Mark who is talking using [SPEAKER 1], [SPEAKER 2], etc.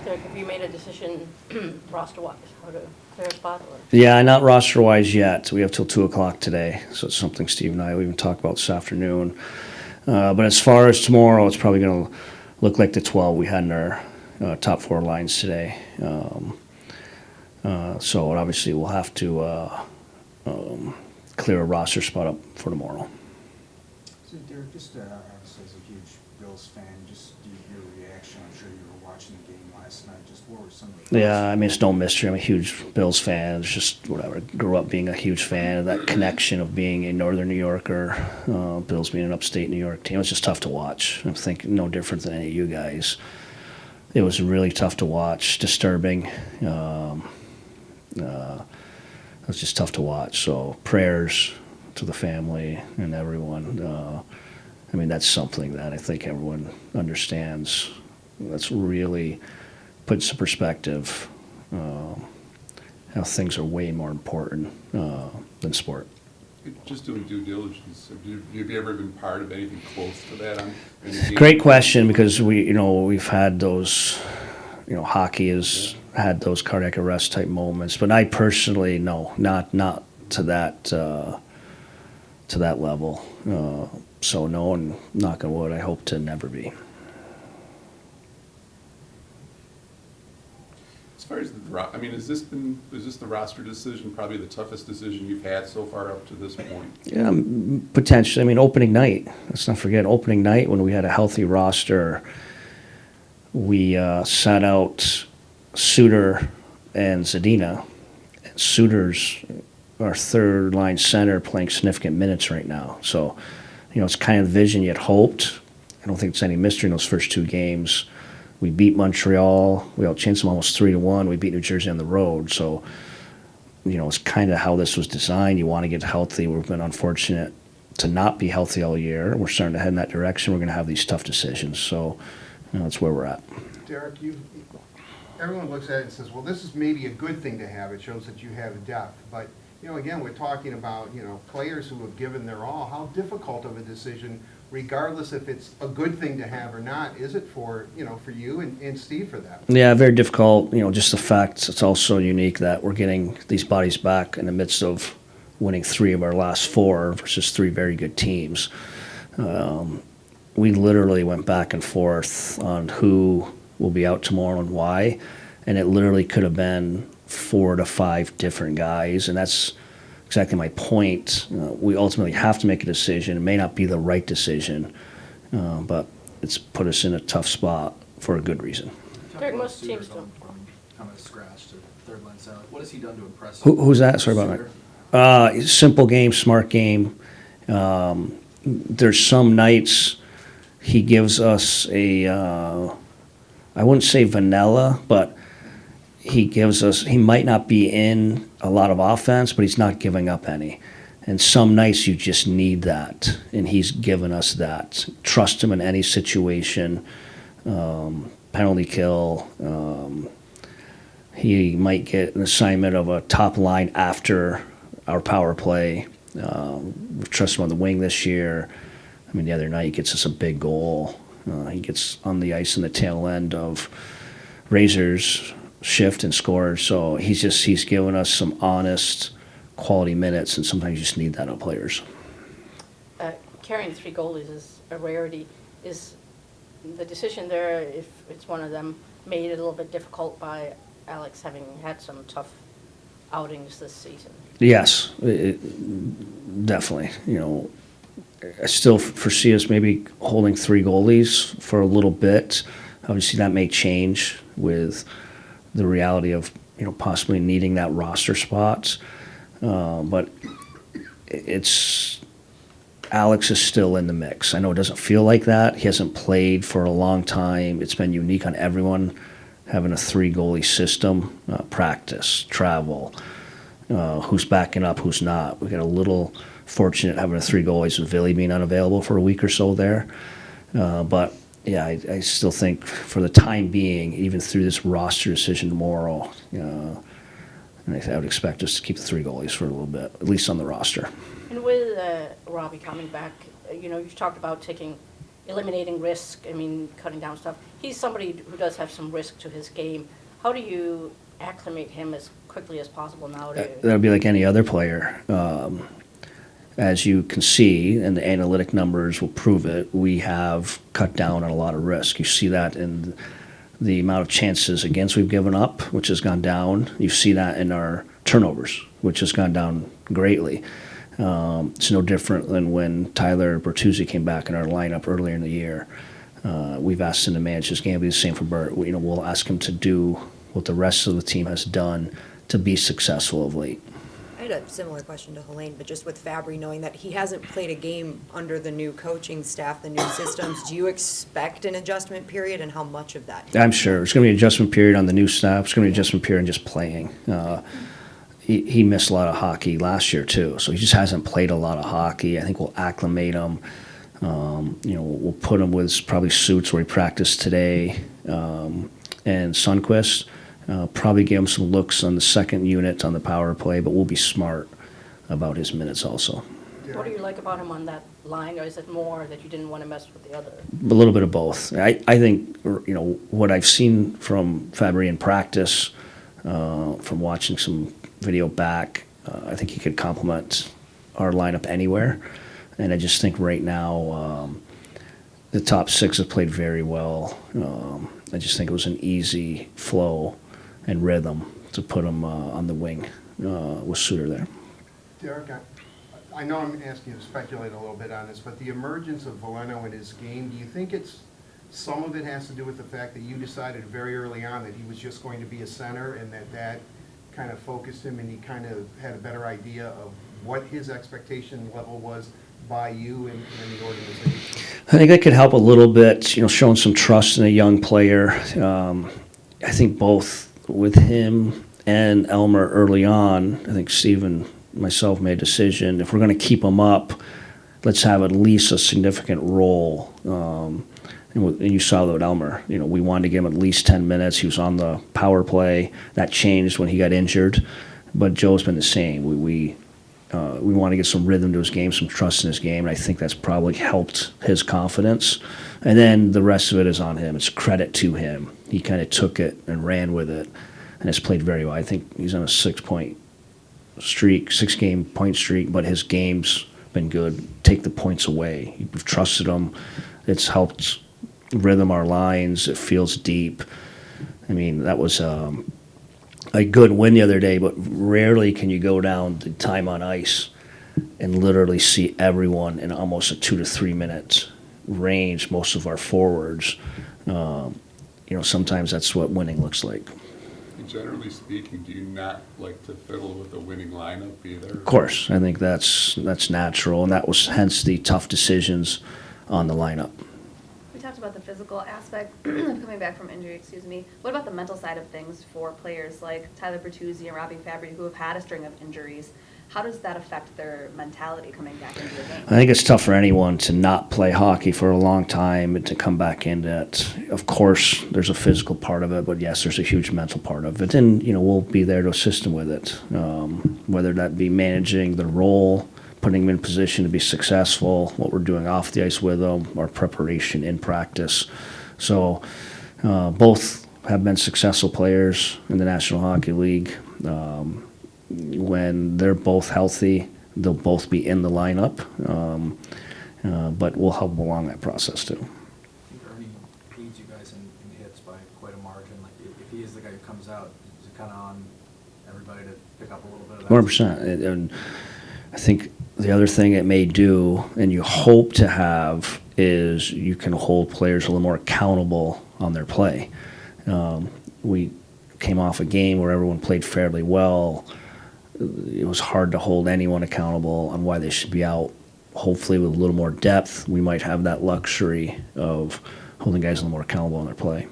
[SPEAKER 1] Derek, have you made a decision roster-wise, how to clear a spot? Or?
[SPEAKER 2] Yeah, not roster-wise yet. We have till 2 o'clock today, so it's something Steve and I will even talk about this afternoon. But as far as tomorrow, it's probably going to look like the 12 we had in our top 4 lines today. So obviously we'll have to clear a roster spot up for tomorrow.
[SPEAKER 3] So Derek, just obviously as a huge Bills fan, just your reaction, I'm sure you were watching the game last night, just what were some of the
[SPEAKER 2] Yeah, I mean, it's no mystery. I'm a huge Bills fan. It's just whatever. Grew up being a huge fan of that connection of being a Northern New Yorker, Bills being an upstate New York team. It was just tough to watch. I think no different than any of you guys. It was really tough to watch, disturbing. It was just tough to watch. So prayers to the family and everyone. I mean, that's something that I think everyone understands. That's really puts in perspective how things are way more important than sport.
[SPEAKER 4] Just doing due diligence, have you ever been part of anything close to that?
[SPEAKER 2] Great question, because we've had those, hockey has had those cardiac arrest type moments, but I personally, no, not to that level. So no, and knock on wood, I hope to never be.
[SPEAKER 4] As far as is this the roster decision probably the toughest decision you've had so far up to this point?
[SPEAKER 2] Yeah, potentially. I mean, opening night. Let's not forget opening night when we had a healthy roster. We sat out Suter and Zadina. And Suter's our third line center playing significant minutes right now. So, it's kind of the vision you'd hoped. I don't think it's any mystery in those first 2 games. We beat Montreal. We outchanced them almost 3-1. We beat New Jersey on the road. So, it's kind of how this was designed. You want to get healthy. We've been unfortunate to not be healthy all year. We're starting to head in that direction. We're going to have these tough decisions. So, that's where we're at.
[SPEAKER 5] Derek, everyone looks at it and says, well, this is maybe a good thing to have. It shows that you have depth. But, again, we're talking about, players who have given their all. How difficult of a decision, regardless if it's a good thing to have or not, is it for you and Steve for that?
[SPEAKER 2] Yeah, very difficult. Just the fact it's also unique that we're getting these bodies back in the midst of winning 3 of our last 4 versus 3 very good teams. We literally went back and forth on who will be out tomorrow and why, and it literally could have been 4 to 5 different guys, and that's exactly my point. We ultimately have to make a decision. It may not be the right decision, but it's put us in a tough spot for a good reason.
[SPEAKER 1] Derek, most teams don't.
[SPEAKER 6] Kind of scratch to third line center. What has he done to impress
[SPEAKER 2] Who's that? Sorry about that. Simple game, smart game. There's some nights he gives us I wouldn't say vanilla, but he might not be in a lot of offense, but he's not giving up any. And some nights you just need that, and he's given us that. Trust him in any situation, penalty kill. He might get an assignment of a top line after our power play. We've trusted him on the wing this year. I mean, the other night he gets us a big goal. He gets on the ice in the tail end of Razor's shift and scores. So he's given us some honest, quality minutes, and sometimes you just need that out of players.
[SPEAKER 1] Carrying 3 goalies is a rarity. Is the decision there, if it's one of them, made it a little bit difficult by Alex having had some tough outings this season?
[SPEAKER 2] Yes, definitely. I still foresee us maybe holding 3 goalies for a little bit. Obviously, that may change with the reality of possibly needing that roster spot. But Alex is still in the mix. I know it doesn't feel like that. He hasn't played for a long time. It's been unique on everyone having a 3 goalie system, practice, travel, who's backing up, who's not. We got a little fortunate having a 3 goalies with Villy being unavailable for a week or so there. But yeah, I still think for the time being, even through this roster decision tomorrow, and I would expect us to keep the 3 goalies for a little bit, at least on the roster.
[SPEAKER 1] And with Robbie coming back, you've talked about taking eliminating risk, I mean, cutting down stuff. He's somebody who does have some risk to his game. How do you acclimate him as quickly as possible now to?
[SPEAKER 2] That'll be like any other player. As you can see, and the analytic numbers will prove it, we have cut down on a lot of risk. You see that in the amount of chances against we've given up, which has gone down. You see that in our turnovers, which has gone down greatly. It's no different than when Tyler Bertuzzi came back in our lineup earlier in the year. We've asked him to manage his game. It'll be the same for Bert. We'll ask him to do what the rest of the team has done to be successful of late.
[SPEAKER 7] I had a similar question to Helene, but just with Fabry, knowing that he hasn't played a game under the new coaching staff, the new systems, do you expect an adjustment period, and how much of that?
[SPEAKER 2] I'm sure. There's going to be an adjustment period on the new staff. It's going to be an adjustment period in just playing. He missed a lot of hockey last year, too, so he just hasn't played a lot of hockey. I think we'll acclimate him. We'll put him with probably Suits where he practiced today, and Sundquist. Probably give him some looks on the second unit on the power play, but we'll be smart about his minutes also.
[SPEAKER 1] What do you like about him on that line, or is it more that you didn't want to mess with the other?
[SPEAKER 2] A little bit of both. I think, what I've seen from Fabry in practice, from watching some video back, I think he could complement our lineup anywhere. And I just think right now the top six have played very well. I just think it was an easy flow and rhythm to put him on the wing with Suter there.
[SPEAKER 5] Derek, I know I'm asking you to speculate a little bit on this, but the emergence of Veleno in his game, do you think some of it has to do with the fact that you decided very early on that he was just going to be a center, and that kind of focused him, and he kind of had a better idea of what his expectation level was by you and the organization?
[SPEAKER 2] I think that could help a little bit, showing some trust in a young player. I think both with him and Elmer early on, I think Steve and myself made a decision, if we're going to keep him up, let's have at least a significant role. And you saw that with Elmer. We wanted to give him at least 10 minutes. He was on the power play. That changed when he got injured. But Joe's been the same. We want to get some rhythm to his game, some trust in his game, and I think that's probably helped his confidence. And then the rest of it is on him. It's credit to him. He kind of took it and ran with it, and has played very well. I think he's on a 6-game point streak, but his game's been good. Take the points away. We've trusted him. It's helped rhythm our lines. It feels deep. I mean, that was a good win the other day, but rarely can you go down the time on ice and literally see everyone in almost a 2 to 3 minute range, most of our forwards. Sometimes that's what winning looks like.
[SPEAKER 4] Generally speaking, do you not like to fiddle with a winning lineup either?
[SPEAKER 2] Of course, I think that's natural, and that was hence the tough decisions on the lineup.
[SPEAKER 8] We talked about the physical aspect of coming back from injury, What about the mental side of things for players like Tyler Bertuzzi and Robbie Fabry who have had a string of injuries? How does that affect their mentality coming back into the game?
[SPEAKER 2] I think it's tough for anyone to not play hockey for a long time and to come back into it. Of course, there's a physical part of it, but yes, there's a huge mental part of it. And, we'll be there to assist them with it, whether that be managing the role, putting them in position to be successful, what we're doing off the ice with them, our preparation in practice. So both have been successful players in the National Hockey League. When they're both healthy, they'll both be in the lineup, but we'll help them along that process too.
[SPEAKER 6] Ernie leads you guys in hits by quite a margin. Like if he is the guy who comes out, is it kind of on everybody to pick up a little bit of that?
[SPEAKER 2] 100%. And I think the other thing it may do, and you hope to have, is you can hold players a little more accountable on their play. We came off a game where everyone played fairly well. It was hard to hold anyone accountable on why they should be out. Hopefully with a little more depth, we might have that luxury of holding guys a little more accountable on their play.